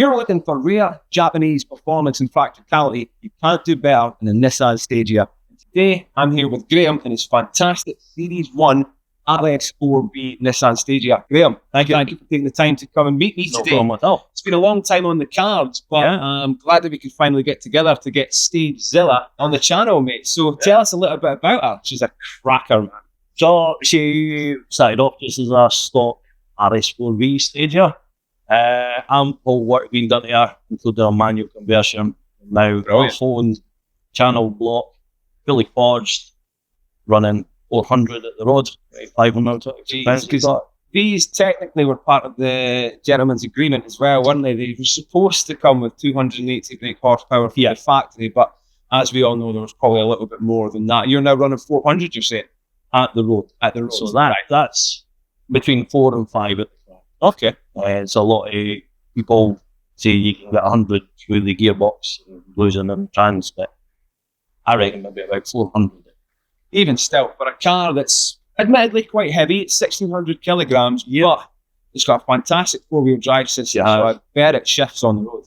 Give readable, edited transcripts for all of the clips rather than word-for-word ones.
you're looking for rare Japanese performance and practicality, you can't do better than the Nissan Stagea. Today, I'm here with Graham and his fantastic Series 1 RS Four V Nissan Stagea. Graham, thank you for taking the time to come and meet me today. No problem at all. It's been a long time on the cards, but I'm glad that we could finally get together to get Stagezilla on the channel, mate. So tell us a little bit about her. She's a cracker, man. So she started off just as a stock RS Four V Stagea. Ample work being done here, including a manual conversion. Now, phone channel block, fully forged, running 400 at the road, 520. These technically were part of the gentleman's agreement as well, weren't they? They were supposed to come with 280 brake horsepower from the factory, but as we all know, there was probably a little bit more than that. You're now running 400, you say? At the road. So that's between 4 and 5 at the front. Okay. It's a lot of people say you can get 100 through the gearbox and losing in trans, but I reckon maybe about 400. Even still, for a car that's admittedly quite heavy, it's 1,600 kilograms, but it's got a fantastic four-wheel drive system, so I bet it shifts on the road.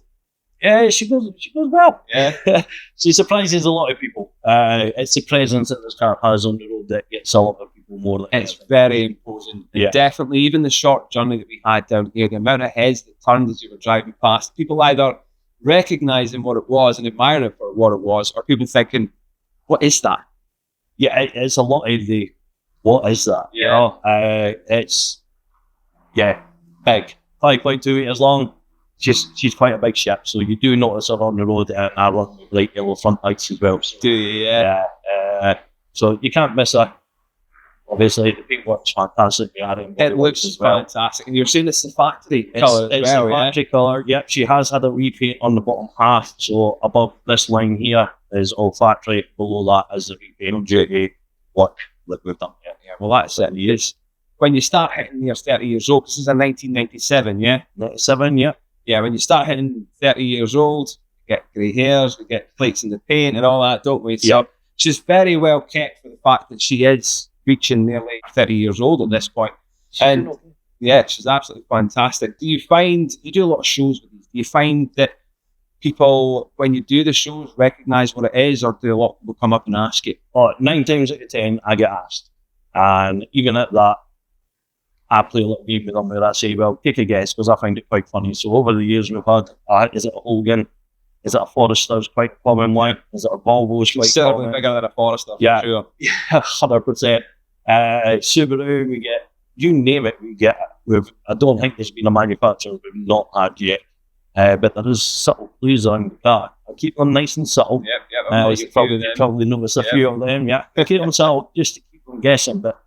Yeah, she goes well. Yeah. She surprises a lot of people. It's the presence that this car has on the road that gets a lot of people more than it's very imposing. Yeah. Definitely, even the short journey that we had down here, the amount of heads that turned as you were driving past, people either recognising what it was and admiring it for what it was, or people thinking, what is that? Yeah, it's a lot of the, what is that? Yeah. It's, big. 5.2 meters long. She's quite a big ship, so you do notice her on the road, and I run light yellow front lights as well. So, do you? Yeah. So you can't miss her. Obviously, the paintwork's fantastic. It looks fantastic, and you're saying it's the factory colour. It's the factory colour. Yep, she has had a repaint on the bottom half. So above this line here is all factory. Below that is the repaint. JDM work that we've done. Yeah. Well, that certainly is. When you start hitting near 30 years old, this is a 1997, yeah? 97, yeah. Yeah, when you start hitting 30 years old, you get grey hairs, we get flakes in the paint and all that, don't we? So she's very well kept for the fact that she is reaching nearly 30 years old at this point. And yeah, she's absolutely fantastic. Do you find, you do a lot of shows with these, do you find that people, when you do the shows, recognise what it is, or do a lot of people come up and ask you? 9 times out of 10, I get asked. And even at that, I play a little game with them where I say, well, take a guess, because I find it quite funny. So over the years we've had, is it a Hogan? Is it a Forester? It's quite common one. Is it a Volvo? It's quite certainly bigger than a Forester, yeah, for sure. Yeah, 100%. Subaru, we get, you name it, we get it. I don't think there's been a manufacturer we've not had yet. But there is subtle clues on the car. I keep them nice and subtle. Yep. You probably notice a few of them, I keep them subtle just to keep them guessing, but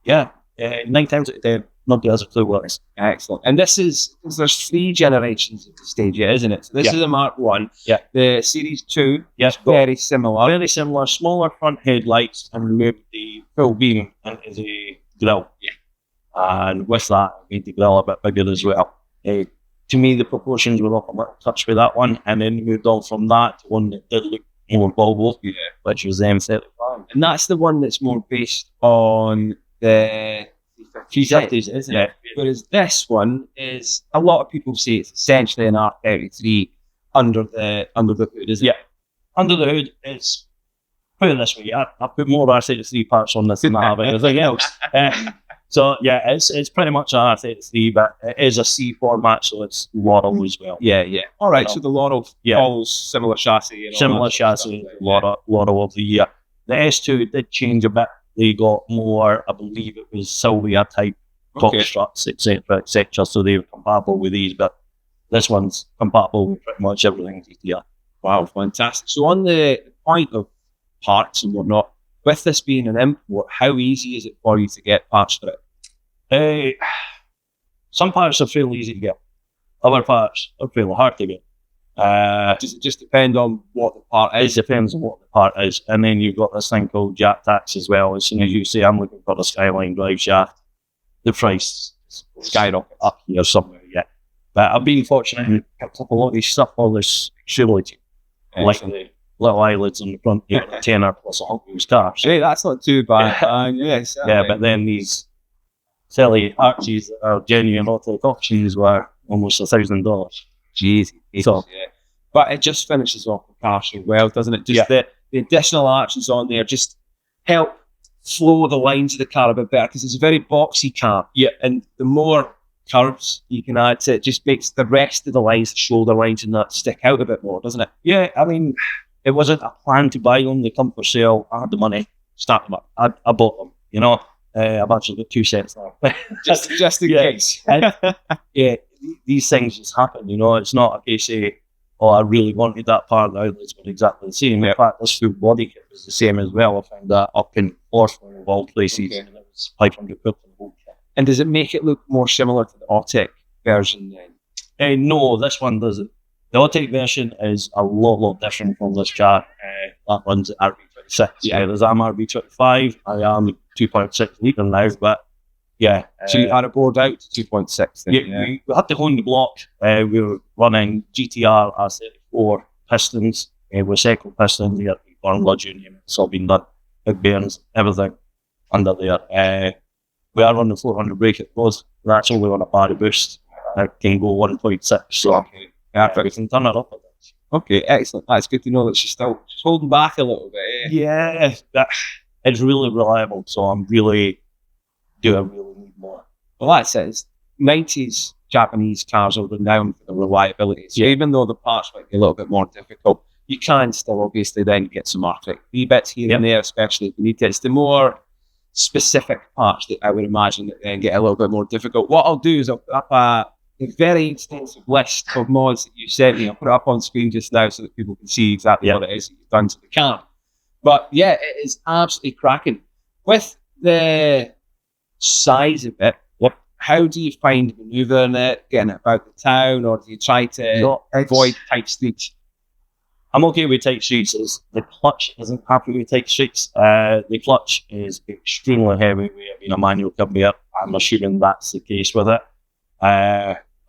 9 times out of 10, nobody has a clue what it is. Excellent. And this is, because there's 3 generations of the Stagea, isn't it? So this is a Mark 1. Yeah. The Series 2, yes, very similar. Very similar, smaller front headlights, and removed the full beam into the grille. Yeah. And with that, I made the grille a bit bigger as well. To me, the proportions were off a little touch with that one, and then moved on from that to one that did look more Volvo, which was the M35. And that's the one that's more based on the 350s, isn't it? Whereas this one is, a lot of people say it's essentially an R33 under the hood, isn't it? Under the hood, it's, put it this way, I put more R33 parts on this than I have anything else. So it's pretty much an R33, but it is a C format, so it's Laurel as well. Yeah. All right, so the Laurel follows similar chassis. And similar chassis, Laurel of the year. The S2 did change a bit. They got more, I believe it was Silvia type top struts, etc. So they were compatible with these, but this one's compatible with pretty much everything GTR. Wow, fantastic. So on the point of parts and whatnot, with this being an import, how easy is it for you to get parts for it? Some parts are fairly easy to get. Other parts are fairly hard to get. Does it just depend on what the part is? It depends on what the part is. And then you've got this thing called jack tax as well. As soon as you say, I'm looking for a Skyline drive shaft, the price skyrocket up here somewhere yet. But I've been fortunate and picked up a lot of these stuff for this extremely cheap. Like the little eyelids on the front, a tenner plus a Hot Wheels car. Hey, that's not too bad. Yes. But then these silly Archies that are genuine auto auctions were almost $1,000. Jeez. So, Yeah. But it just finishes off the car so well, doesn't it? Just the additional arches on there just help flow the lines of the car a bit better because it's a very boxy car. Yeah. And the more curves you can add to it, just makes the rest of the lines, the shoulder lines and that, stick out a bit more, doesn't it? yeah, I mean, it wasn't a plan to buy them. They come for sale. I had the money, start them up. I bought them, you know. I've actually got 2 sets now. just in case. Yeah, these things just happen, you know. It's not a case of, oh, I really wanted that part. The outlets were exactly the same. In fact, this full body kit was the same as well. I found that up in Orford of all places, and it was 500 quid for the whole kit. And does it make it look more similar to the Autic version then? No, this one doesn't. The Autic version is a lot different from this car. That runs at RB26. Yeah. There's I'm RB25. I am 2.6 litre now, but yeah. So you had it bored out to 2.6 then? Yeah, we had to hone the block. We were running GTR RS4 pistons with cycle pistons. Here, burn blood, you name it. It's all been done. Big bearings, everything under there. We are running 400 brake at both. That's only on a body boost. I can go 1.6. So we can turn it up a bit. Okay, excellent. That's good to know that she's holding back a little bit. Eh? Yeah, it's really reliable. So I really need more. Well, that's it. It's 90s Japanese cars are renowned for the reliability. So even though the parts might be a little bit more difficult, you can still obviously then get some artificial bits here and there, especially if you need to. It's the more specific parts that I would imagine that then get a little bit more difficult. What I'll do is I'll put up a very extensive list of mods that you sent me. I'll put it up on screen just now so that people can see exactly what it is that you've done to the car. But yeah, it is absolutely cracking. With the size of it, how do you find manoeuvring it, getting it about the town, or do you try to avoid tight streets? I'm okay with tight streets. The clutch isn't happy with tight streets. The clutch is extremely heavy with it being a manual conveyor. I'm assuming that's the case with it.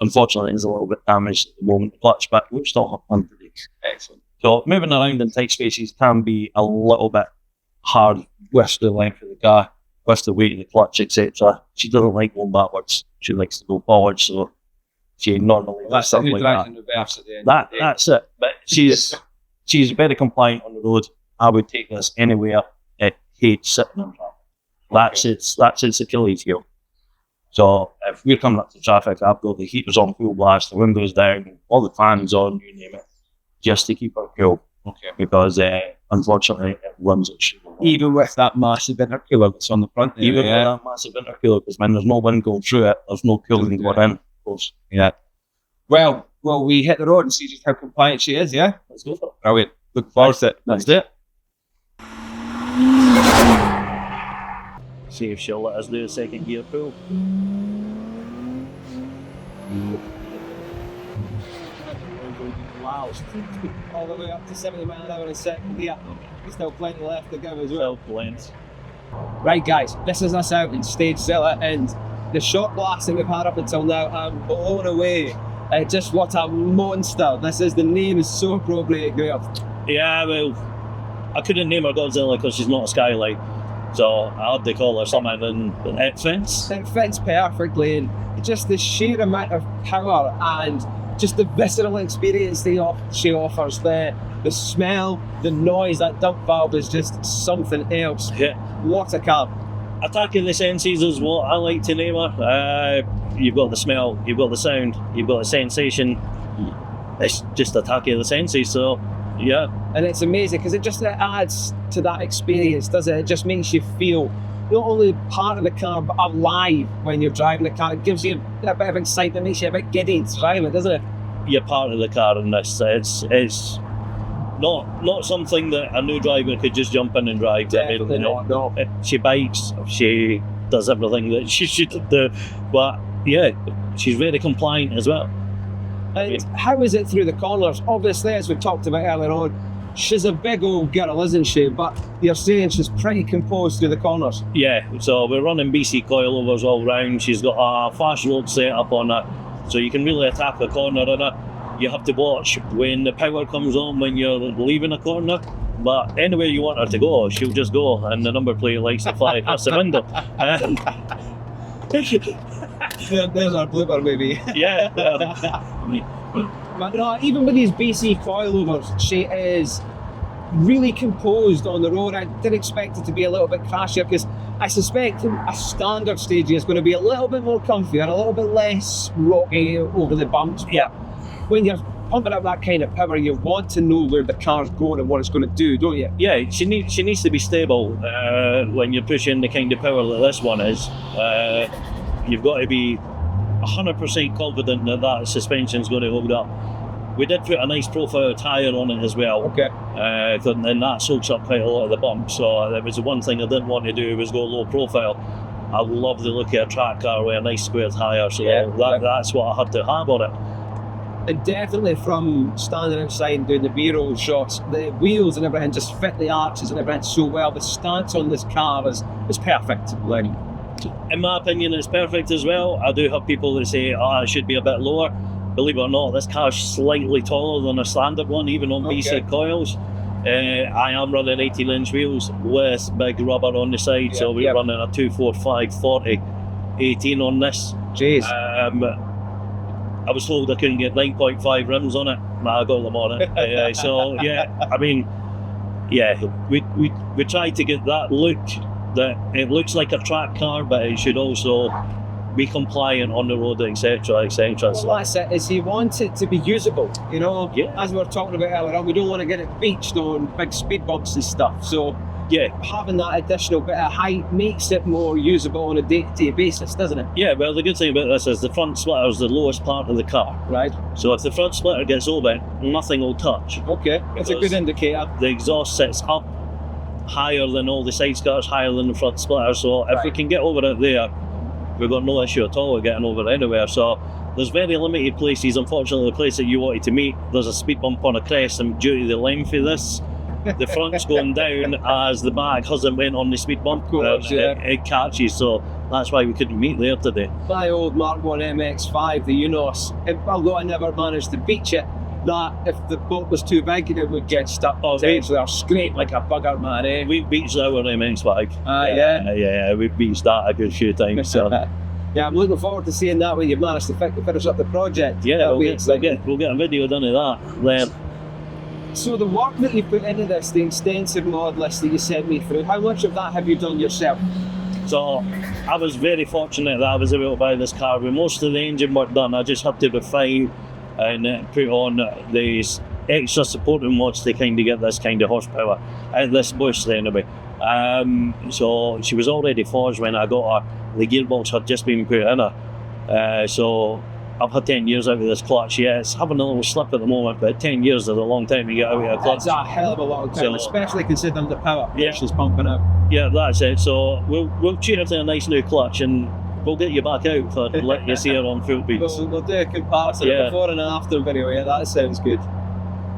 Unfortunately, it's a little bit damaged at the moment, the clutch, but we're still up on today. Excellent. So moving around in tight spaces can be a little bit hard with the length of the car, with the weight of the clutch, etc. She doesn't like going backwards. She likes to go forward, so she normally does stuff like that. That's it. But she's very compliant on the road. I would take this anywhere. It hates sitting in traffic. That's its Achilles heel. So if we're coming up to traffic, I've got the heaters on full blast, the windows down, all the fans on, you name it, just to keep her cool. Okay. Because unfortunately, it runs its sugar. Even with that massive intercooler that's on the front there. Even with that massive intercooler, because when there's no wind going through it, there's no cooling going in, of course. Yeah. Well, we hit the road and see just how compliant she is, yeah? Let's go for it. Brilliant. Look forward to it. That's it. See if she'll let us do a second gear pull. Wow. All the way up to 70 miles an hour in second gear. There's still plenty left to go as well. Right guys, this is us out in Stagea, and the shot blast that we've had up until now, I'm blown away. Just what a monster. This is, the name is so appropriate, Graham. Yeah, well, I couldn't name her Godzilla because she's not a Skyline. So I had to call her something and it fits. It fits perfectly, and just the sheer amount of power and just the visceral experience she offers. The smell, the noise, that dump valve is just something else. Yeah. What a car. Attacking the senses is what I like to name her. You've got the smell, you've got the sound, you've got the sensation. It's just attacking the senses, so yeah. And it's amazing because it adds to that experience, doesn't it? It just makes you feel not only part of the car, but alive when you're driving the car. It gives you a bit of excitement, makes you a bit giddy to drive it, doesn't it? You're part of the car in this. It's not something that a new driver could just jump in and drive. Definitely not, no. She bites, she does everything that she should do, but yeah, she's very compliant as well. And how is it through the corners? Obviously, as we talked about earlier on, she's a big old girl, isn't she? But you're saying she's pretty composed through the corners. Yeah, so we're running BC coilovers all round. She's got a fast road setup on her, so you can really attack the corner in it. You have to watch when the power comes on when you're leaving a corner. But anywhere you want her to go, she'll just go, and the number plate likes to fly across the window. There's our blooper, maybe. Yeah. But no, even with these BC coilovers, she is really composed on the road. I did expect it to be a little bit crashier because I suspect a standard Stagea is going to be a little bit more comfy and a little bit less rocky over the bumps. Yeah. When you're pumping up that kind of power, you want to know where the car's going and what it's going to do, don't you? Yeah, she needs to be stable when you're pushing the kind of power that this one is. You've got to be 100% confident that suspension's going to hold up. We did put a nice profile tyre on it as well. Okay. And that soaks up quite a lot of the bumps. So that was the one thing I didn't want to do, was go low profile. I love the look of a track car with a nice square tyre, so that's what I had to have on it. And definitely from standing outside and doing the B-roll shots, the wheels and everything just fit the arches and everything so well. The stance on this car is perfect. Like, in my opinion, it's perfect as well. I do have people that say, it should be a bit lower. Believe it or not, this car's slightly taller than a standard one, even on BC coils. I am running 18-inch wheels with big rubber on the side, so we're running a 245/40 18 on this. Jeez. I was told I couldn't get 9.5 rims on it. I got them on it. So yeah, I mean, yeah, we tried to get that look, that it looks like a track car, but it should also be compliant on the road, etc., etc. Well, that's it. Is you want it to be usable, you know? Yeah. As we were talking about earlier on, we don't want to get it beached on big speed bumps and stuff. So yeah, having that additional bit of height makes it more usable on a day-to-day basis, doesn't it? Yeah, well, the good thing about this is the front splitter is the lowest part of the car. Right. So if the front splitter gets over, nothing will touch. Okay, it's a good indicator. The exhaust sits up higher than all the side skirts, higher than the front splitter. So if we can get over it there, we've got no issue at all with getting over anywhere. So there's very limited places. Unfortunately, the place that you wanted to meet, there's a speed bump on a crest, and due to the length of this, the front's going down as the back hasn't went on the speed bump. Of course, it catches, so that's why we couldn't meet there today. My old Mark 1 MX-5, the Unos, although I never managed to beat it, that if the boat was too big, it would get stuck potentially or scrape like a bugger, man, eh? We've beached our MX-5. Yeah, we've beached that a good few times. So. Yeah, I'm looking forward to seeing that when you've managed to finish up the project. Yeah, we'll get a video done of that then. So the work that you put into this, the extensive mod list that you sent me through, how much of that have you done yourself? So I was very fortunate that I was able to buy this car with most of the engine work done. I just had to refine and put on these extra supporting mods to kind of get this kind of horsepower and this boost anyway. So she was already forged when I got her. The gearbox had just been put in her. So I've had 10 years out of this clutch. Yeah, it's having a little slip at the moment, but 10 years is a long time to get out of a clutch. That's a hell of a long time, especially considering the power she's pumping out. Yeah, that's it. So we'll cheer to a nice new clutch, and we'll get you back out for let you see her on full beats. We'll do a comparison before and after video. Yeah, that sounds good.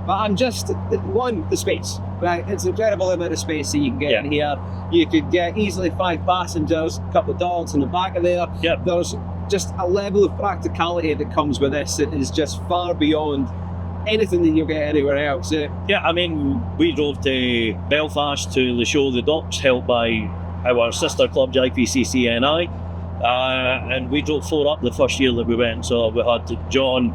But I'm just the space, right? It's an incredible amount of space that you can get in here. You could get easily 5 passengers, a couple of dogs in the back of there. Yep. There's just a level of practicality that comes with this that is just far beyond anything that you'll get anywhere else. Yeah, I mean, we drove to Belfast to the show The Docks, held by our sister club, JPCC NI, and we drove 4 up the first year that we went. So we had John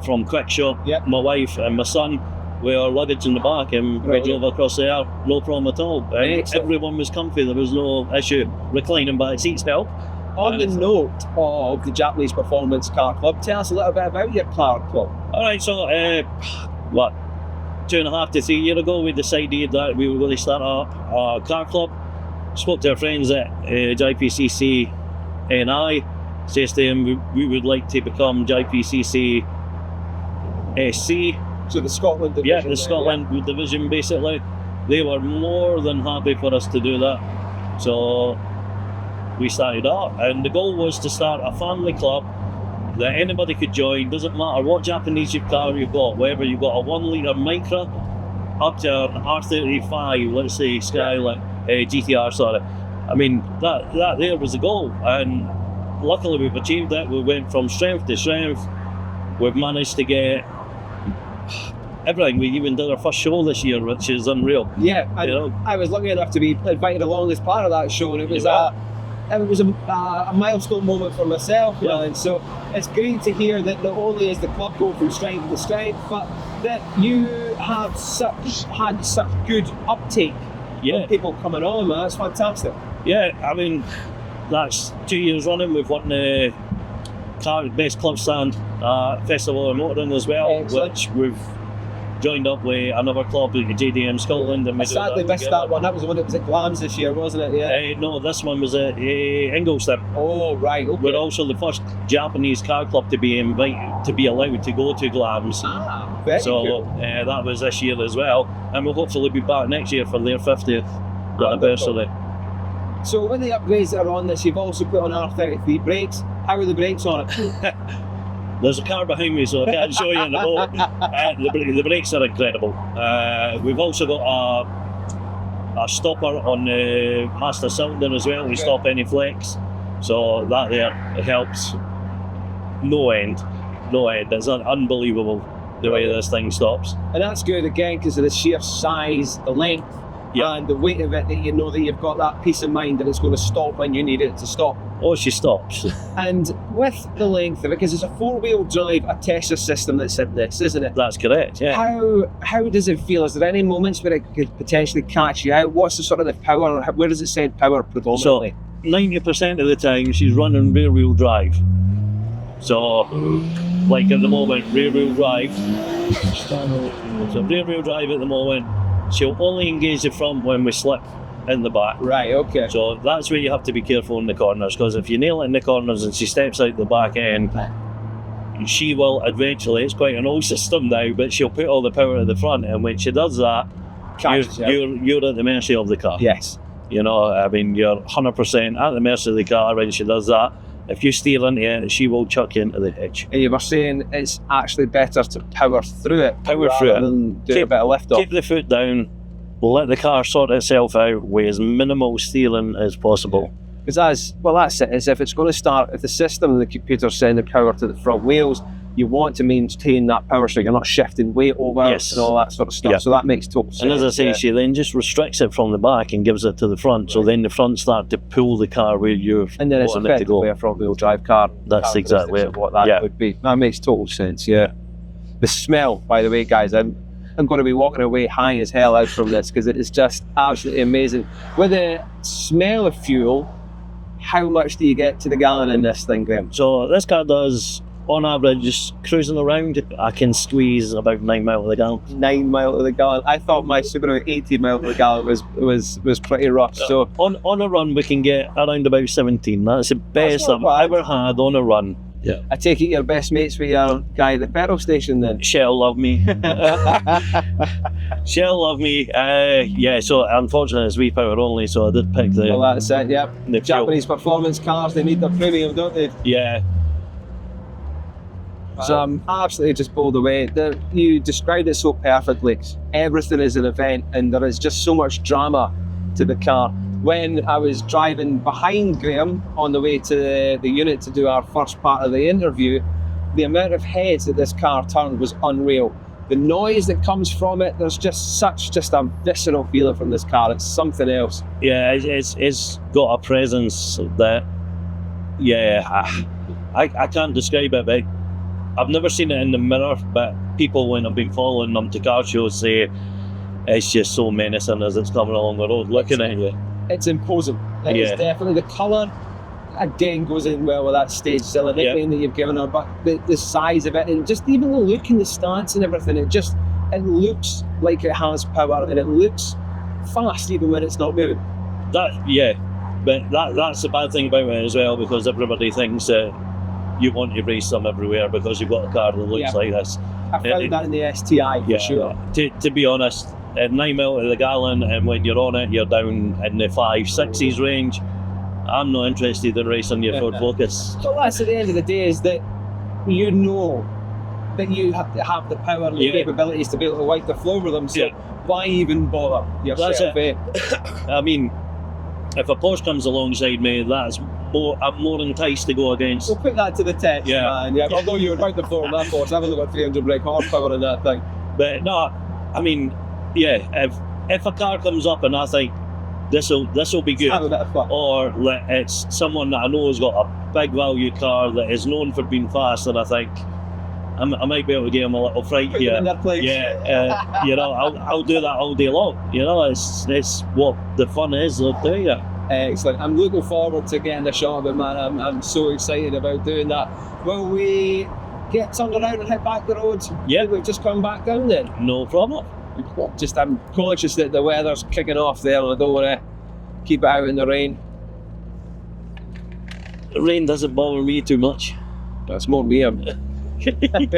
from Quick Shop, my wife and my son with our luggage in the back, and we drove across there, no problem at all. Everyone was comfy, there was no issue. Reclining back seats help. On the note of the Japanese Performance Car Club, tell us a little bit about your car club. Alright, so 2.5 to 3 years ago we decided that we were going to start a car club. Spoke to our friends at JPCC NI, says to them we would like to become JPCC SC. So the Scotland division. Yeah, the Scotland division basically. They were more than happy for us to do that. So we started up, and the goal was to start a family club that anybody could join. Doesn't matter what Japanese car you've got, whether you've got a 1 litre Micra up to an R35, let's say Skyline, GTR, sorry. I mean, that there was the goal, and luckily we've achieved it. We went from strength to strength. We've managed to get everything. We even did our first show this year, which is unreal. Yeah, I was lucky enough to be invited along as part of that show, and it was it was a milestone moment for myself, and so it's great to hear that not only is the club going from strength to strength, but that you have had such good uptake of people coming on, man. That's fantastic. Yeah, I mean, that's 2 years running. We've won the Best Club Stand Festival of Motoring as well. Excellent. Which we've joined up with another club, the JDM Scotland. And I sadly missed that one. That was the one that was at Glams this year, wasn't it? Yeah. No, this one was at Ingolstadt. Oh, right. Okay. We're also the first Japanese car club to be allowed to go to Glams. Very so good. That was this year as well, and we'll hopefully be back next year for their 50th anniversary. So with the upgrades that are on this, you've also put on R33 brakes. How are the brakes on it? There's a car behind me, so I can't show you in the boat. The brakes are incredible. We've also got a stopper on the master cylinder as well. We stop any flex, so that there helps. No end. It's unbelievable the way this thing stops. And that's good again because of the sheer size, the length, and the weight of it, that you know that you've got that peace of mind that it's going to stop when you need it to stop. Oh, she stops. And with the length of it, because it's a four-wheel drive ATTESA system that's in this, isn't it? That's correct, yeah. How does it feel? Is there any moments where it could potentially catch you out? What's the sort of the power? Where does it send power predominantly? So 90% of the time she's running rear-wheel drive. So, like at the moment, rear-wheel drive. So rear-wheel drive at the moment, she'll only engage the front when we slip in the back. Right, okay. So that's where you have to be careful in the corners, because if you nail it in the corners and she steps out the back end, she will eventually, it's quite an old system now, but she'll put all the power at the front, and when she does that, you're at the mercy of the car. Yes. You know, I mean, you're 100% at the mercy of the car when she does that. If you steer into it, she will chuck you into the hedge. And you were saying it's actually better to power through it than do a bit of lift off. Keep the foot down, let the car sort itself out with as minimal steering as possible. Because that's it, is if it's going to start, if the system and the computer send the power to the front wheels, you want to maintain that power so you're not shifting weight over and all that sort of stuff. So that makes total sense. And as I say, she then just restricts it from the back and gives it to the front. So then the front start to pull the car where you're and then it's wanting it to go. A front wheel drive car. That's exactly what that would be. That makes total sense, yeah. The smell, by the way, guys, I'm going to be walking away high as hell out from this because it is just absolutely amazing. With the smell of fuel, how much do you get to the gallon in this thing, Graham? So this car does, on average, just cruising around, I can squeeze about 9 miles to the gallon. 9 miles to the gallon. I thought my Subaru 80 miles to the gallon was pretty rough. So on a run, we can get around about 17. That's the best I've ever had on a run. Yeah. I take it your best mates with your guy at the petrol station then? Shell love me. Shell love me. So unfortunately it's V-Power only, so I did pick the... Well, that's it, yeah. The Japanese performance cars, they need their premium, don't they? Yeah. So I'm absolutely just blown away. You described it so perfectly. Everything is an event and there is just so much drama to the car. When I was driving behind Graham on the way to the unit to do our first part of the interview, the amount of heads that this car turned was unreal. The noise that comes from it, there's just a visceral feeling from this car. It's something else. Yeah, it's got a presence that, I can't describe it, but I've never seen it in the mirror, but people, when I've been following them to car shows, say it's just so menacing as it's coming along the road looking at you. It's imposing. It's definitely the colour, again, goes in well with that Stagea, the nickname that you've given her, but the size of it and just even the look and the stance and everything, it looks like it has power and it looks fast even when it's not moving. But that's the bad thing about it as well, because everybody thinks that you want to race them everywhere because you've got a car that looks like this. I found that in the STI for sure. To be honest, at 9 miles to the gallon, and when you're on it, you're down in the 5-6s range. I'm not interested in racing your Ford Focus. Well, that's at the end of the day, is that you know that you have to have the power and the capabilities to be able to wipe the floor with them. So why even bother yourself? I mean, if a Porsche comes alongside me, I'm more enticed to go against. We'll put that to the test, man. Yeah, although you would wipe the floor on that Porsche, I've only got 300 brake horsepower in that thing. But no, I mean, if a car comes up and I think this'll be good. Have a bit of fun. Or it's someone that I know has got a big value car that is known for being fast, and I think I might be able to give him a little fright Put here. them in their place. Yeah, you know, I'll do that all day long. You know, it's what the fun is of doing it. Excellent. I'm looking forward to getting the shot of it, man. I'm so excited about doing that. Will we get turned around and head back the road? Yeah. We've just come back down then. No problem. Just I'm conscious that the weather's kicking off there and I don't want to keep it out in the rain. The rain doesn't bother me too much. That's more me. I'm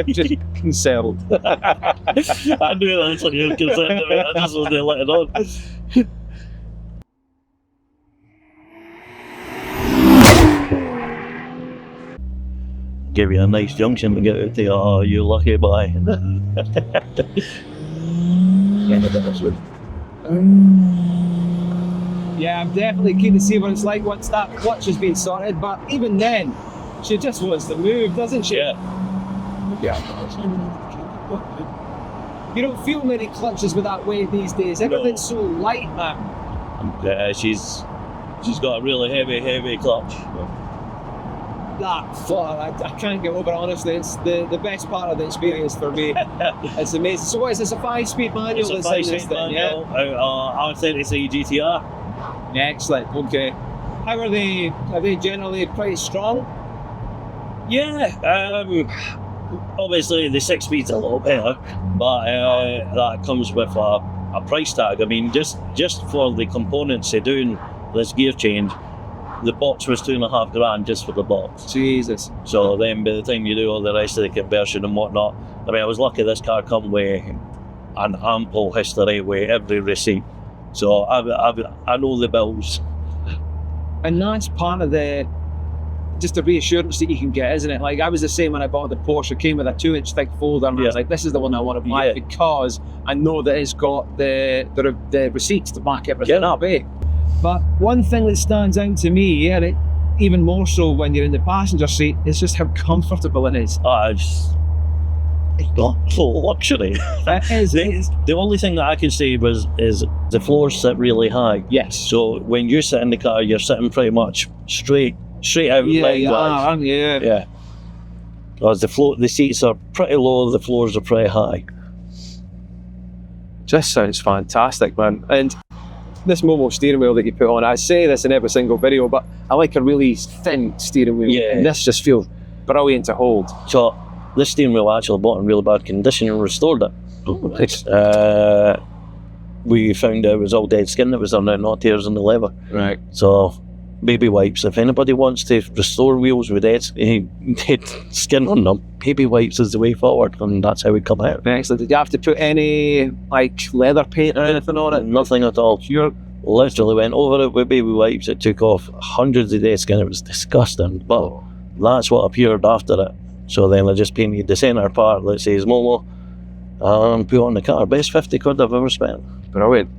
just concerned. I knew that's what you were concerned about. I just wanted to let it on. Give you a nice junction to get out to. Oh, you lucky boy. Yeah, I'm definitely keen to see what it's like once that clutch has been sorted, but even then, she just wants to move, doesn't she? Yeah. You don't feel many clutches with that weight these days. Everything's so light, man. Yeah, she's got a really heavy clutch. That far, I can't get over it, honestly. It's the best part of the experience for me. It's amazing. So what is this, a 5-speed manual? It's a that's in this 5-speed thing, manual, R33 GTR. Yeah? Excellent, okay. How are they? Are they generally pretty strong? Yeah, obviously the 6-speed's a little better, but that comes with a price tag. I mean, just for the components of doing this gear change, the box was $2.5 grand just for the box. Jesus. So then by the time you do all the rest of the conversion and whatnot, I mean, I was lucky this car come with an ample history with every receipt. So I know the bills. And that's part of just the reassurance that you can get, isn't it? Like, I was the same when I bought the Porsche. It came with a 2-inch thick folder, and I was like, this is the one I want to buy because I know that it's got the receipts to back everything up, eh? But one thing that stands out to me, even more so when you're in the passenger seat, is just how comfortable it is. It's not full luxury. It is. The only thing that I can say is the floors sit really high. Yes. So when you sit in the car, you're sitting pretty much straight out. Yeah, aren't you? Yeah. Because the seats are pretty low, the floors are pretty high. Just sounds fantastic, man. And this Momo steering wheel that you put on, I say this in every single video, but I like a really thin steering wheel. Yeah. And this just feels brilliant to hold. So this steering wheel actually bought in really bad condition and restored it. Oh, nice. We found out it was all dead skin that was on there, not tears in the leather. Right. So baby wipes, if anybody wants to restore wheels with dead skin on them, baby wipes is the way forward, and that's how we come out. Excellent. Did you have to put any leather paint or anything on it? Nothing at all. You literally went over it with baby wipes. It took off hundreds of dead skin. It was disgusting, but that's what appeared after it. So then I just painted the centre part that says Momo and put on the car. Best 50 quid I've ever spent. Brilliant.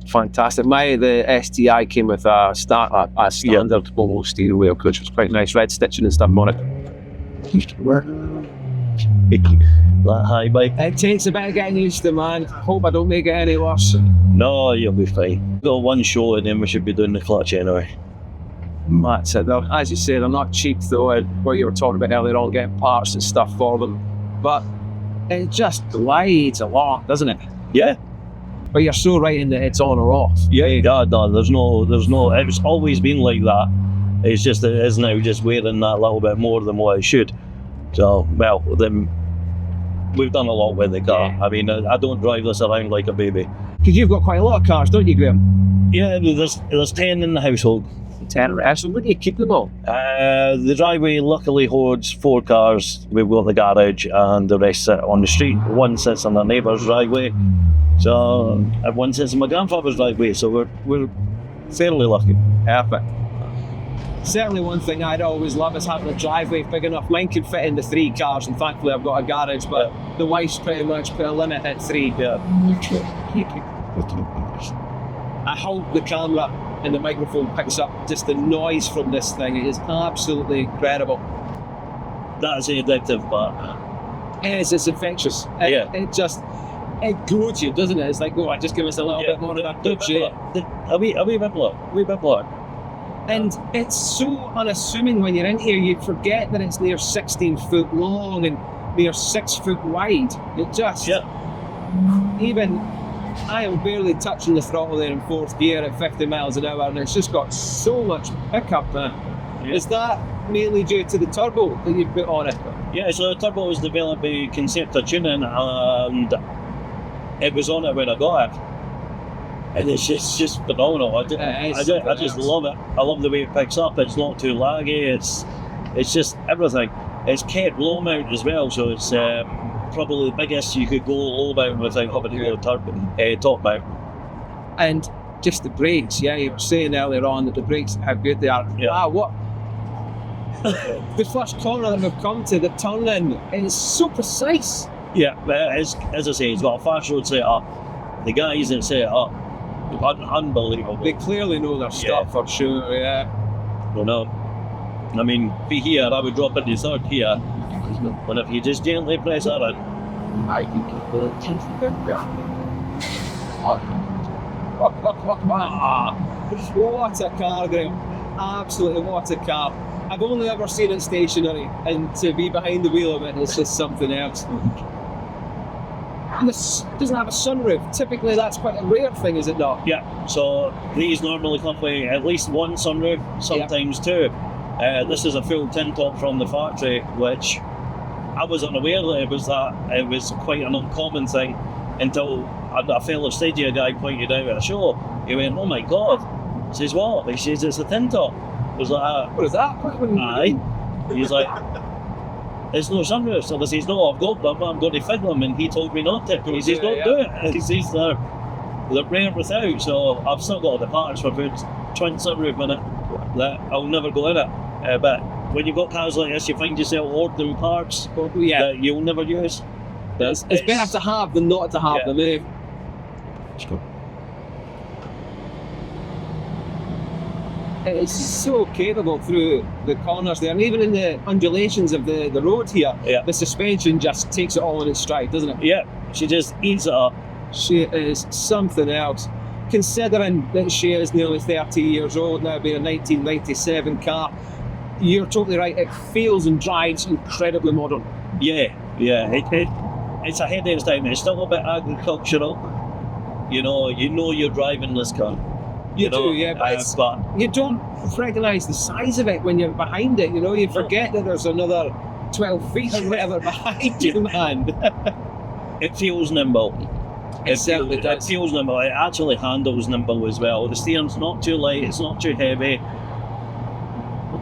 Fantastic. The STI came with a standard Momo steering wheel, which was quite nice. Red stitching and stuff on it. That high bike. It takes a bit of getting used to, man. Hope I don't make it any worse. No, you'll be fine. Got one show and then we should be doing the clutch anyway. That's it. As you say, they're not cheap though. What you were talking about earlier on, getting parts and stuff for them. But it just glides a lot, doesn't it? Yeah. But you're so right in that it's on or off. Yeah, no, there's no, it's always been like that. It's just that it is now just wearing that little bit more than what it should. So, well, then we've done a lot with the car. Yeah. I mean, I don't drive this around like a baby. Because you've got quite a lot of cars, don't you, Graham? Yeah, there's 10 in the household. 10. So where do you keep them all? The driveway luckily holds 4 cars. We've got the garage and the rest sit on the street. One sits on the neighbour's driveway. So one sits in my grandfather's driveway. So we're fairly lucky. Perfect. Certainly one thing I'd always love is having a driveway big enough. Mine can fit in the 3 cars, and thankfully I've got a garage, but the wife's pretty much put a limit at 3. Yeah. I hope the camera and the microphone picks up just the noise from this thing. It is absolutely incredible. That's the addictive part. It's infectious. It just, It goes you, doesn't it? It's like, oh, I just give us a little bit more of that good shit. A wee bit more. And it's so unassuming when you're in here, you forget that it's near 16 foot long and near 6 foot wide. It just, even, I am barely touching the throttle there in fourth gear at 50 miles an hour, and it's just got so much pickup in it. Yeah. Is that mainly due to the turbo that you put on it? Yeah, so the turbo was developed by Concepta Tuning, and it was on it when I got it. And it's just phenomenal. I just love it. I love the way it picks up. It's not too laggy. It's just everything. It's kept low mount as well, so it's probably the biggest you could go low mount without having to go top mount. And just the brakes, you were saying earlier on that the brakes, how good they are. Yeah. Wow, what? The first corner that we've come to, the turn in, is so precise. Yeah, as I say, it's got a fast road set up. The guys that set it up, unbelievable. They clearly know their stuff for sure, Well, no. I mean, be here, I would drop into third here. But if you just gently press that in, I can keep the What a car, Graham. Absolutely, what a car. I've only ever seen it stationary, and to be behind the wheel of it is just something else. And this doesn't have a sunroof. Typically, that's quite a rare thing, is it not? Yeah, so these normally come with at least one sunroof, sometimes two. This is a full tin top from the factory, which I was unaware that it was quite an uncommon thing until a fellow Stagea guy pointed out at a show. He went, "Oh my god!" He says, "What?" He says, "It's a tin top." I was like, "What is that?" Aye. He's like, "There's no sunroof." So I says, "No, I've got them. I'm going to fit them." And he told me not to. He says, "Don't do it." He says they're rare without. So I've still got the parts for putting twin sunroof in it that I'll never go in it. But when you've got cars like this, you find yourself ordering parts that you'll never use. It's better to have than not to have them, eh? It's so capable through the corners there, and even in the undulations of the road here, the suspension just takes it all in its stride, doesn't it? Yeah, she just eats it up. She is something else. Considering that she is nearly 30 years old now, being a 1997 car, you're totally right, it feels and drives incredibly modern. Yeah, it's ahead of its time. It's still a bit agricultural. You know you're driving this car. You do, but you don't recognise the size of it when you're behind it. You forget that there's another 12 feet or whatever behind you, man. It feels nimble. It certainly does. It feels nimble. It actually handles nimble as well. The steering's not too light. It's not too heavy.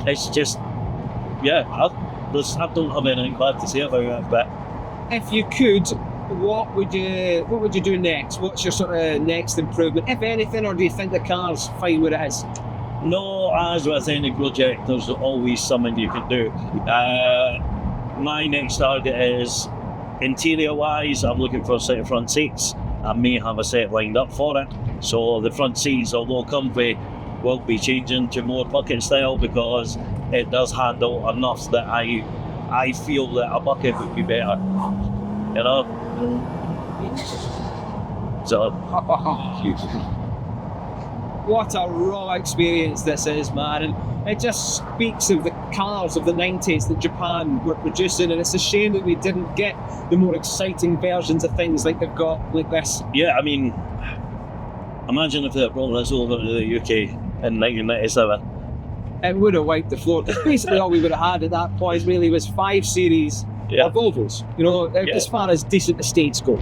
It's just, I don't have anything bad to say about it. But if you could, what would you do next? What's your sort of next improvement, if anything, or do you think the car's fine where it is? No, as with any project, there's always something you can do. My next target is interior-wise. I'm looking for a set of front seats. I may have a set lined up for it. So the front seats, although comfy, will be changing to more bucket style because it does handle enough that I feel that a bucket would be better. So what a raw experience this is, man, and it just speaks of the cars of the 90s that Japan were producing, and it's a shame that we didn't get the more exciting versions of things like they've got like this. Yeah, I mean, imagine if they brought this over to the UK in 1997. It would have wiped the floor. Because basically all we would have had at that point really was 5 Series or Volvos, as far as decent estates go.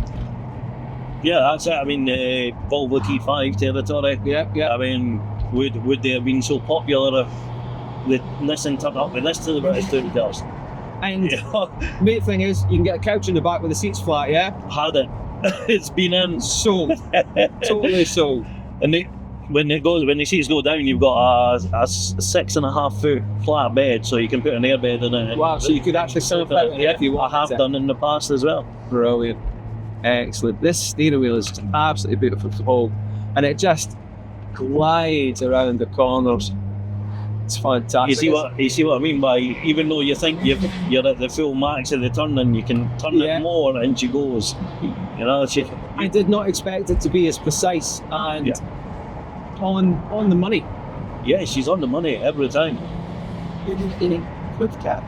Yeah, that's it. I mean, Volvo T5 territory. Yeah. I mean, would they have been so popular if the Nissan turned up with this to the British touring cars? And the main thing is, you can get a couch in the back with the seats flat, Had it. It's been in. Sold. Totally sold. And when the seats go down, you've got a 6.5 foot flat bed, so you can put an airbed in it. Wow, so you could actually sit out in it if you wanted. I have done in the past as well. Brilliant. Excellent. This steering wheel is absolutely beautiful to hold, and it just glides around the corners. It's fantastic. You see what I mean by, even though you think you're at the full max of the turning, you can turn it more and she goes. You know, I did not expect it to be as precise and on the money. Yeah, she's on the money every time. In a quick cab.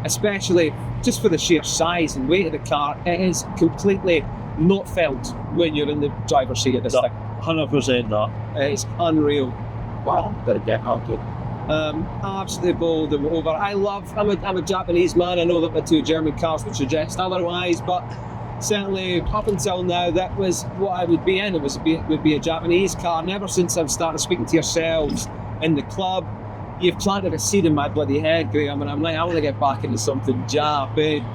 Especially just for the sheer size and weight of the car, it is completely not felt when you're in the driver's seat of this thing. 100% that. It's unreal. Wow, absolutely bowled them over. I'm a Japanese man. I know that my two German cars would suggest otherwise, but certainly up until now, that was what I would be in. It would be a Japanese car. And ever since I've started speaking to yourselves in the club, you've planted a seed in my bloody head, Graham, and I'm like, I want to get back into something Japan.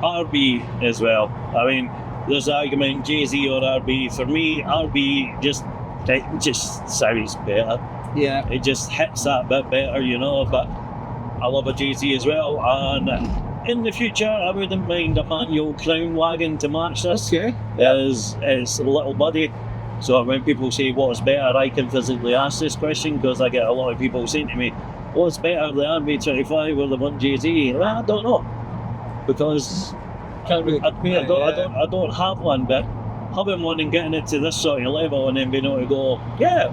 RB as well. I mean, there's the argument JZ or RB. For me, RB just sounds better. Yeah. It just hits that bit better, you know, but I love a JZ as well. And in the future, I wouldn't mind a manual Crown wagon to match this. Okay. It's a little buddy. So when people say what's better, I can physically ask this question because I get a lot of people saying to me, what's better, the RB25 or the 1JZ? Well, I don't know. Because can't really compare, I don't have one, but having one and getting it to this sort of level and then being able to go, yeah,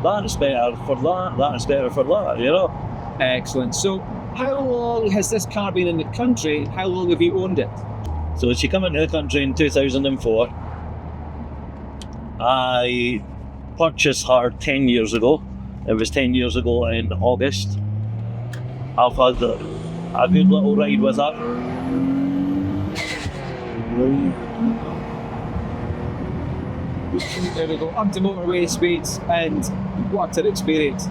that is better for that is better for that, you know? Excellent. So how long has this car been in the country? How long have you owned it? So she came into the country in 2004. I purchased her 10 years ago. It was 10 years ago in August. I've had a good little ride with her. There we go, up to motorway speeds, and what an experience.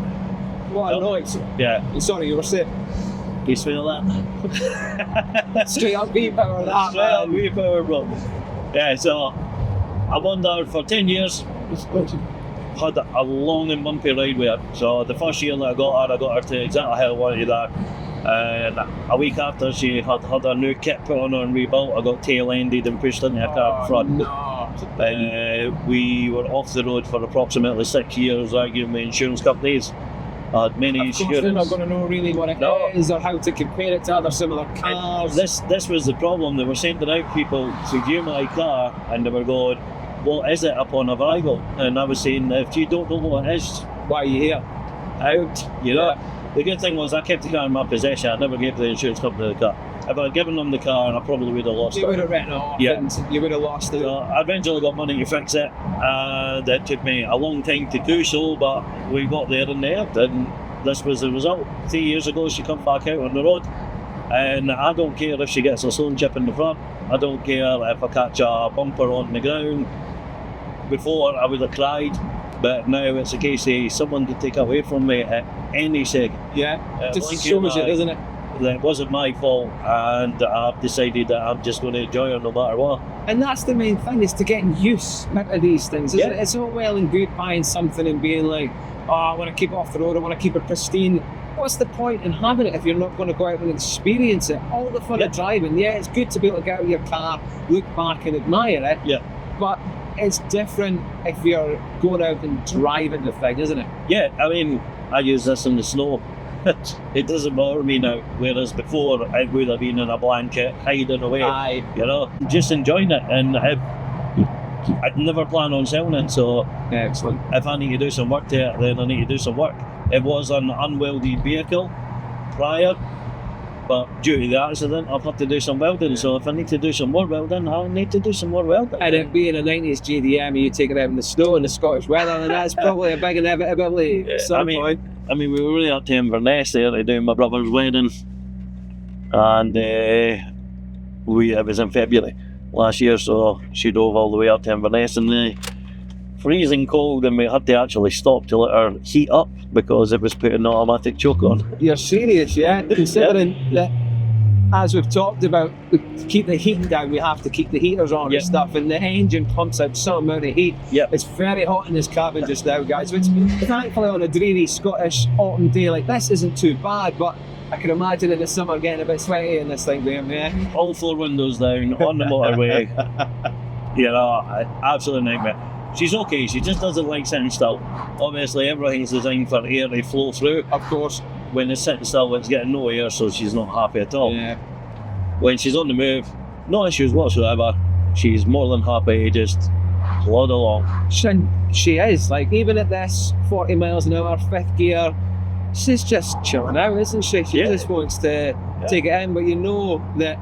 What a noise. Yeah. Sorry, you were saying? You smell that? Straight up V-power, that. Straight up V-power, bro. Yeah, so I've owned her for 10 years. Had a long and bumpy ride with her. So the first year that I got her to exactly how I wanted her. And a week after she had her new kit put on her and rebuilt, I got tail-ended and pushed into a car front. No. We were off the road for approximately 6 years arguing with insurance companies. I had many insurance. They're not going to know really what it is or how to compare it to other similar cars. This was the problem. They were sending out people to view my car and they were going, what is it upon arrival? And I was saying, if you don't know what it is, why are you here? Out, you know? Yeah. The good thing was I kept the car in my possession. I never gave the insurance company the car. If I had given them the car, I probably would have lost it. You would have written it off, and you would have lost it. So I eventually got money to fix it. That took me a long time to do so, but we got there in the end, and this was the result. 3 years ago, she come back out on the road, and I don't care if she gets a stone chip in the front. I don't care if I catch a bumper on the ground. Before, I would have cried. But now it's a case of someone can take away from me at any second. Yeah, just shows it, doesn't it? That it wasn't my fault, and I've decided that I'm just going to enjoy it no matter what. And that's the main thing, is to get used to these things. Isn't it? It's all well and good buying something and being like, oh, I want to keep it off the road, I want to keep it pristine. What's the point in having it if you're not going to go out and experience it? All the fun of driving, it's good to be able to get out of your car, look back and admire it. Yeah. But it's different if you're going out and driving the thing, isn't it? Yeah, I mean, I use this in the snow. It doesn't bother me now, whereas before it would have been in a blanket, hiding away. Aye. You know, just enjoying it. And I'd never plan on selling it, so excellent. If I need to do some work to it, then I need to do some work. It was an unwelded vehicle prior, but due to the accident, I've had to do some welding. So if I need to do some more welding, I'll need to do some more welding. And it being a 90s JDM, you take it out in the snow in the Scottish weather, and that's probably a big inevitability at some point. I mean, we were really up to Inverness there to do my brother's wedding, and it was in February last year, so she drove all the way up to Inverness in the freezing cold, and we had to actually stop to let her heat up because it was putting an automatic choke on. You're serious, yeah? Considering that, as we've talked about, to keep the heat down, we have to keep the heaters on and stuff, and the engine pumps out some amount of heat. It's very hot in this cabin just now, guys, which thankfully on a dreary Scottish autumn day like this isn't too bad, but I can imagine in the summer getting a bit sweaty in this thing, Graham, All 4 windows down on the motorway. You know, absolute nightmare. She's okay, she just doesn't like sitting still. Obviously, everything's designed for air to flow through. Of course. When it's sitting still, it's getting no air, so she's not happy at all. Yeah. When she's on the move, no issues whatsoever. She's more than happy to just plod along. She is, like, even at this 40 miles an hour, fifth gear, she's just chilling out, isn't she? She just wants to take it in, but you know that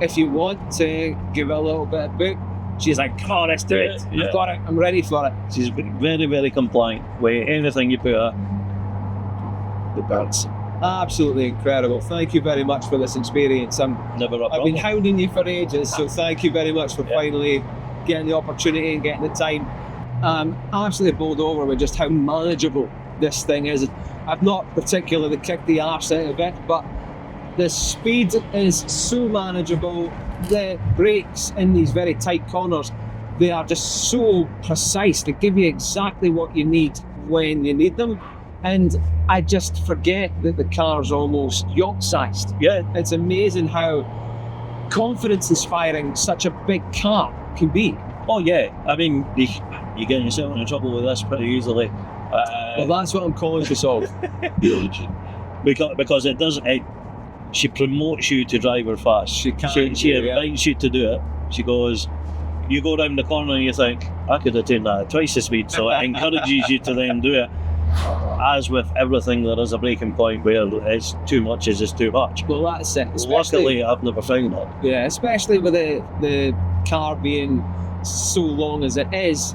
if you want to give her a little bit of boot, she's like, come on, let's do it. I've got it, I'm ready for it. She's very, very compliant with anything you put her. The birds. Absolutely incredible. Thank you very much for this experience. Never a problem. I've been hounding you for ages, so thank you very much for finally getting the opportunity and getting the time. I'm absolutely bowled over with just how manageable this thing is. I've not particularly kicked the arse out of it, but the speed is so manageable. The brakes in these very tight corners, they are just so precise. They give you exactly what you need when you need them. And I just forget that the car's almost yacht-sized. Yeah. It's amazing how confidence-inspiring such a big car can be. Oh yeah, I mean, you get yourself into trouble with this pretty easily. Well, that's what I'm conscious of. because it does. She promotes you to drive her fast. She can. She invites you to do it. She goes, you go down the corner and you think, I could have taken that at twice the speed. So it encourages you to then do it. As with everything, there is a breaking point where it's too much is just too much. Well, that's it. Luckily, I've never found that. Yeah, especially with the car being so long as it is,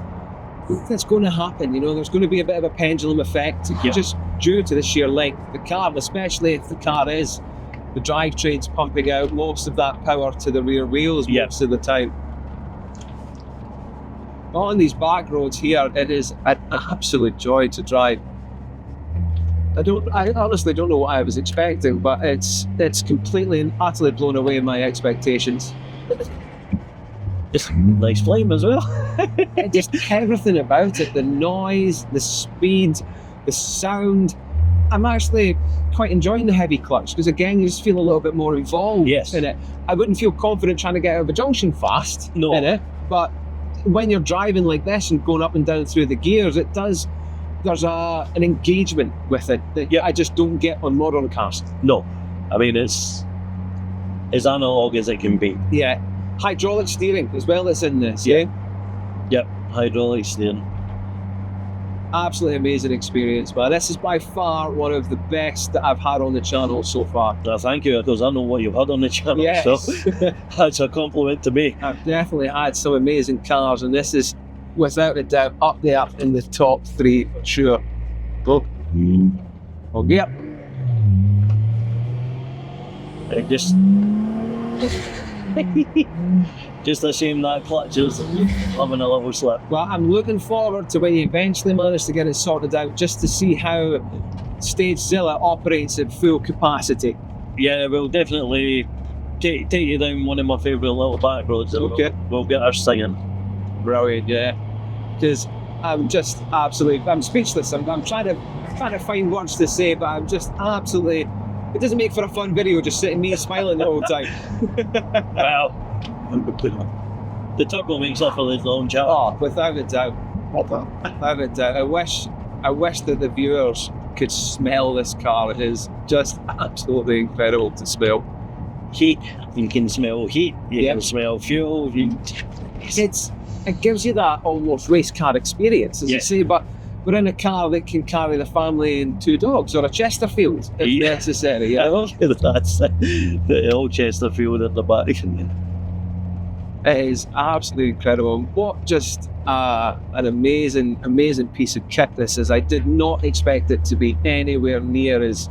that's going to happen. You know, there's going to be a bit of a pendulum effect just due to the sheer length of the car, especially if the car is the drivetrain's pumping out most of that power to the rear wheels most of the time. On these back roads here, it is an absolute joy to drive. I honestly don't know what I was expecting, but it's completely and utterly blown away my expectations. Just nice flame as well. Just everything about it, the noise, the speed, the sound. I'm actually quite enjoying the heavy clutch because again, you just feel a little bit more involved in it. I wouldn't feel confident trying to get out of a junction fast in it, but when you're driving like this and going up and down through the gears, there's an engagement with it that I just don't get on modern cars. No, I mean it's as analog as it can be. Yeah, hydraulic steering as well as in this. Yep, hydraulic steering. Absolutely amazing experience, but this is by far one of the best that I've had on the channel so far. Thank you, because I know what you've had on the channel, so that's a compliment to me. I've definitely had some amazing cars, and this is without a doubt up there in the top 3 for sure. Yep. Just a shame that clutch is having a little slip. Well, I'm looking forward to when you eventually manage to get it sorted out, just to see how Stagezilla operates at full capacity. Yeah, we'll definitely take you down one of my favourite little back roads. Okay. We'll get our singing. Brilliant, yeah. Because I'm just absolutely, I'm speechless. I'm trying to find words to say, but I'm just absolutely. It doesn't make for a fun video just sitting me smiling the whole time. Well, the turbo makes up for this long chat. Oh, without a doubt. Without a doubt. I wish that the viewers could smell this car. It is just absolutely incredible to smell. Heat. You can smell heat. You can smell fuel. It gives you that almost race car experience, as you say, but we're in a car that can carry the family and 2 dogs, or a Chesterfield if necessary. I love that's the old Chesterfield at the back. It is absolutely incredible. What just an amazing piece of kit this is. I did not expect it to be anywhere near as.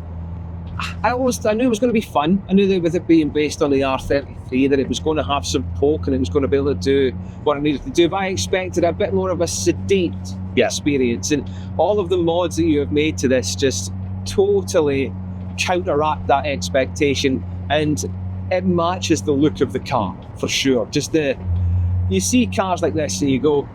I knew it was going to be fun. I knew that with it being based on the R33 that it was going to have some poke and it was going to be able to do what it needed to do, but I expected a bit more of a sedate experience, and all of the mods that you have made to this just totally counteract that expectation, and it matches the look of the car for sure. You see cars like this and you go,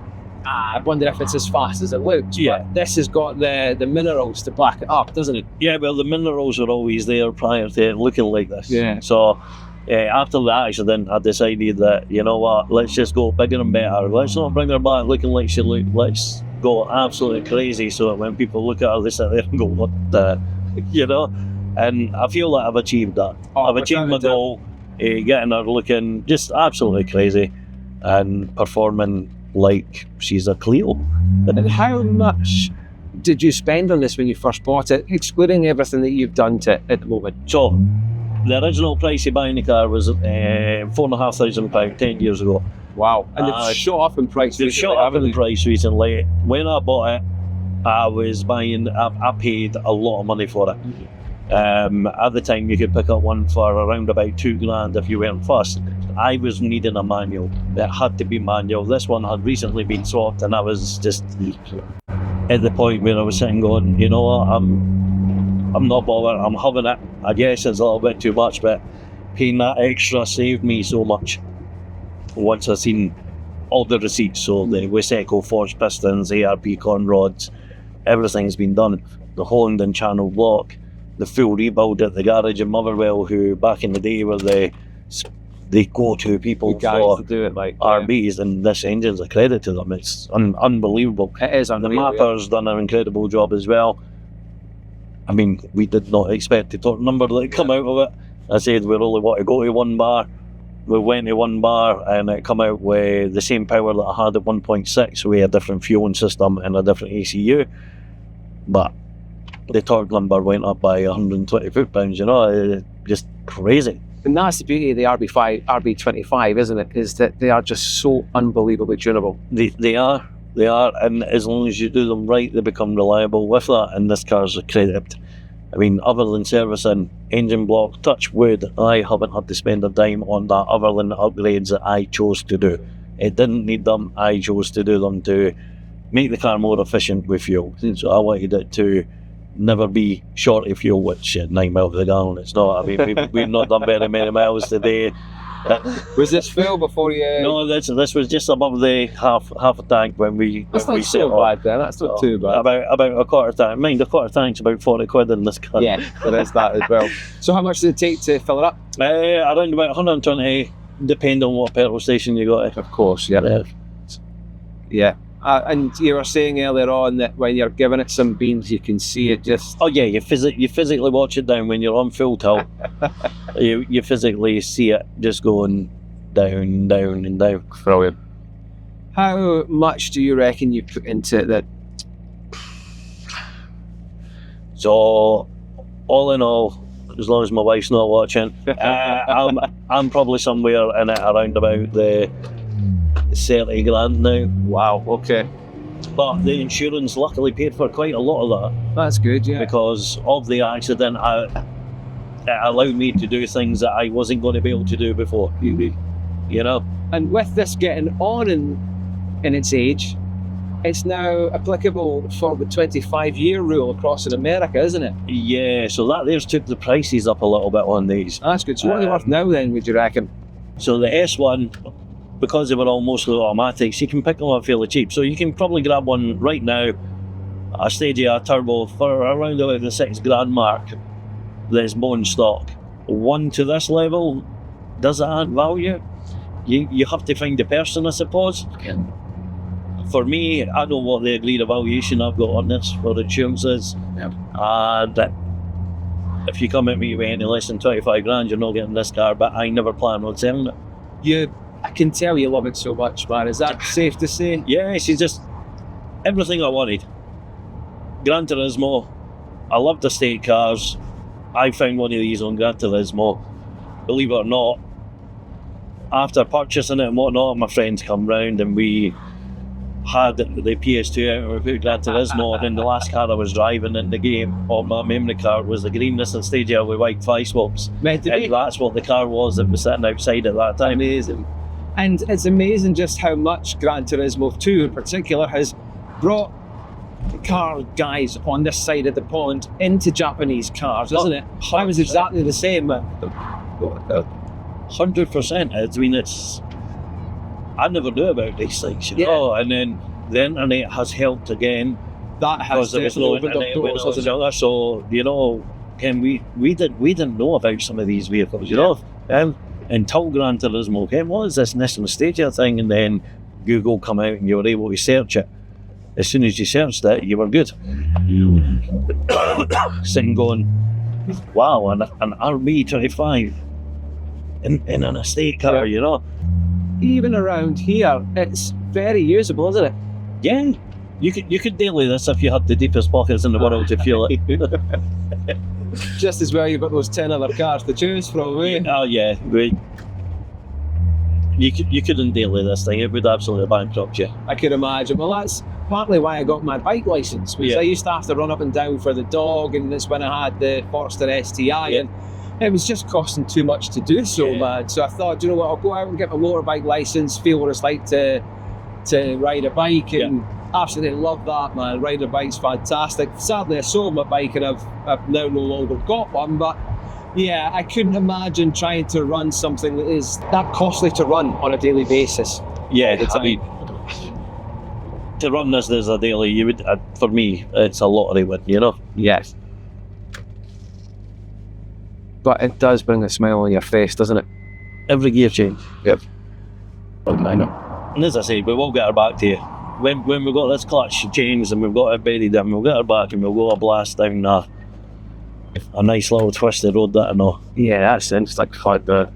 I wonder if it's as fast as it looks. But this has got the minerals to back it up, doesn't it? Yeah, well, the minerals are always there prior to it looking like this. Yeah. So After the accident, I decided that, you know what, let's just go bigger and better. Let's not bring her back looking like she looked. Let's go absolutely crazy so that when people look at her, they sit there and go, what the, you know? And I feel like I've achieved that. I've achieved my goal, getting her looking just absolutely crazy and performing like she's a Clio. And how much did you spend on this when you first bought it, excluding everything that you've done to it at the moment? So, the original price of buying the car was £4,500 10 years ago. Wow. And they've shot up in price They've recently, shot up haven't in they? price recently. When I bought it, I was buying, I paid a lot of money for it. At the time, you could pick up one for around about £2,000 if you weren't fussed. I was needing a manual. It had to be manual. This one had recently been swapped, and I was just at the point where I was sitting going, you know what, I'm not bothered, I'm having it. I guess it's a little bit too much, but paying that extra saved me so much. Once I seen all the receipts, so the Weseco forged pistons, ARP con rods, everything's been done. The Holland and channel block, the full rebuild at the garage in Motherwell, who back in the day were the go-to people guys for to do it, like RBs, and this engine's a credit to them. It's unbelievable. It is The unreal. mapper's done an incredible job as well. I mean, we did not expect the torque number that come out of it. I said we only want to go to 1 bar. We went to 1 bar and it come out with the same power that I had at 1.6 with a different fueling system and a different ECU. But the torque number went up by 120 foot-pounds, you know, just crazy. And that's the beauty of the RB25, isn't it? Is that they are just so unbelievably tunable. They are, and as long as you do them right, they become reliable with that, and this car's a credit. I mean, other than servicing, engine block, touch wood, I haven't had to spend a dime on that other than the upgrades that I chose to do. It didn't need them, I chose to do them to make the car more efficient with fuel. So I wanted it to never be short of fuel, which at 9 miles a gallon it's not. I mean, we've not done very many miles today. Was this full before you... No, this was just above the half a tank when we That's when not we set so off. bad then, that's not too bad. About a quarter tank. Mind, a quarter tank's about 40 quid in this car. Yeah, there is that as well. So how much did it take to fill it up? Around about 120, depending on what petrol station you got. Of course, yeah. Yeah. And you were saying earlier on that when you're giving it some beans, you can see it just... Oh yeah, you physically watch it down when you're on full tilt. you physically see it just going down, down and down. Brilliant. How much do you reckon you put into it that... So, all in all, as long as my wife's not watching, I'm probably somewhere in it around about the 30 grand now. Wow, okay. But the insurance luckily paid for quite a lot of that. That's good, yeah. Because of the accident, it allowed me to do things that I wasn't going to be able to do before. You know? And with this getting on in its age, it's now applicable for the 25-year rule across in America, isn't it? Yeah, so that there's took the prices up a little bit on these. That's good. So what are they worth now then, would you reckon? So the S1, because they were all mostly automatics, you can pick them up fairly cheap. So you can probably grab one right now, a Stagea Turbo, for around about the £6,000 mark that's bone stock. One to this level, does it add value? You have to find the person, I suppose. For me, I know what the agreed evaluation I've got on this for insurance is. Yep. And if you come at me with any less than 25 grand, you're not getting this car, but I never plan on selling it. I can tell you love it so much, man. Is that safe to say? Yeah, she's just everything I wanted. Gran Turismo, I love the state cars. I found one of these on Gran Turismo. Believe it or not, after purchasing it and whatnot, my friends come round and we had the PS2 out and we put Gran Turismo, and then the last car I was driving in the game on my memory card was the green Nissan Stagea with white fly swaps. Meant to be. And that's what the car was that was sitting outside at that time. Amazing. And it's amazing just how much Gran Turismo 2 in particular has brought the car guys on this side of the pond into Japanese cars, isn't it? I was exactly the same. 100%. I mean, I never knew about these things, you know, and then the internet has helped again. That has because there was no opened up internet when doors, I was hasn't it? younger, so, you know, Ken, we didn't know about some of these vehicles, you know. until Gran Turismo came, what is this Nissan Stagea thing? And then Google come out and you were able to search it. As soon as you searched it, you were good. Sitting going, wow, an RB25 in an estate car, you know? Even around here, it's very usable, isn't it? Yeah. You could daily this if you had the deepest pockets in the world to feel it. Just as well you've got those 10 other cars to choose from, eh? Oh yeah, you couldn't daily this thing, it would absolutely bankrupt you. I could imagine. Well, that's partly why I got my bike licence, because I used to have to run up and down for the dog, and that's when I had the Forester STI, and it was just costing too much to do so, man. So I thought, you know what, I'll go out and get my motorbike licence, feel what it's like to ride a bike, and absolutely love that, man. Riding a bike's fantastic. Sadly, I sold my bike and I've now no longer got one, but yeah, I couldn't imagine trying to run something that is that costly to run on a daily basis. Yeah, I mean, to run this as a daily, you would, for me, it's a lottery win, you know? Yes. But it does bring a smile on your face, doesn't it? Every gear change. Yep. I know. And as I say, we will get her back to you. When we've got this clutch changed and we've got it buried in, we'll get her back and we'll go a blast down a nice little twisted road that I know. Yeah, that's it. It's like fun.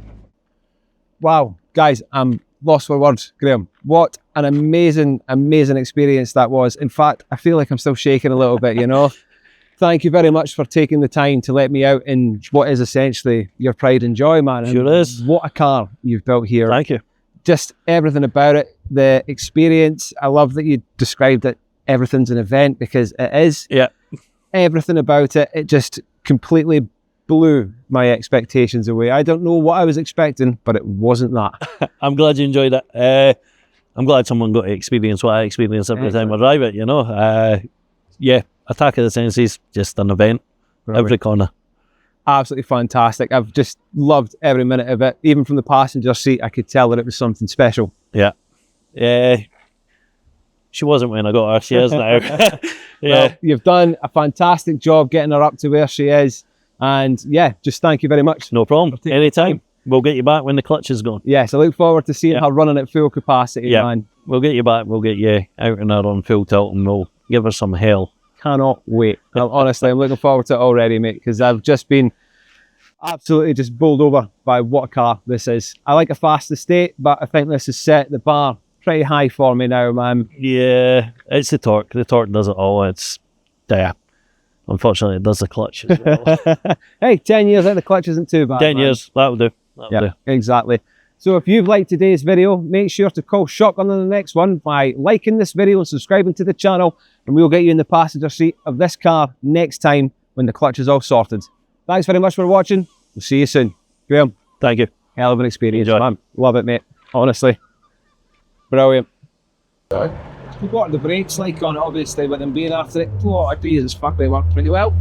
Wow, guys, I'm lost for words, Graham. What an amazing, amazing experience that was. In fact, I feel like I'm still shaking a little bit, you know. Thank you very much for taking the time to let me out in what is essentially your pride and joy, man. Sure is. What a car you've built here. Thank you. Just everything about it, the experience. I love that you described it, everything's an event, because it is. Yeah. Everything about it, it just completely blew my expectations away. I don't know what I was expecting, but it wasn't that. I'm glad you enjoyed it. I'm glad someone got to experience what I experience every time I drive it, you know. Yeah, Attack of the Senses, just an event, every corner. Absolutely fantastic. I've just loved every minute of it. Even from the passenger seat, I could tell that it was something special. Yeah. Yeah. She wasn't when I got her, she is now. Yeah. Well, you've done a fantastic job getting her up to where she is. And yeah, just thank you very much. No problem. Anytime. We'll get you back when the clutch is gone. Yes, I look forward to seeing her running at full capacity, man. We'll get you back. We'll get you out and out on full tilt and we'll give her some hell. Cannot wait. Honestly, I'm looking forward to it already, mate, because I've just been absolutely just bowled over by what a car this is. I like a fast estate, but I think this has set the bar pretty high for me now, man. Yeah, it's the torque. The torque does it all. It's, unfortunately, it does the clutch as well. Hey, 10 years out, the clutch isn't too bad. 10 years, that'll do. That'll do. Exactly. So if you've liked today's video, make sure to call shotgun on the next one by liking this video and subscribing to the channel, and we'll get you in the passenger seat of this car next time when the clutch is all sorted. Thanks very much for watching. We'll see you soon. Graham, thank you. Hell of an experience, man. Love it, mate. Honestly. Brilliant. What are the brakes like on it, obviously, with them being after it? Oh, Jesus, fuck, they work pretty well.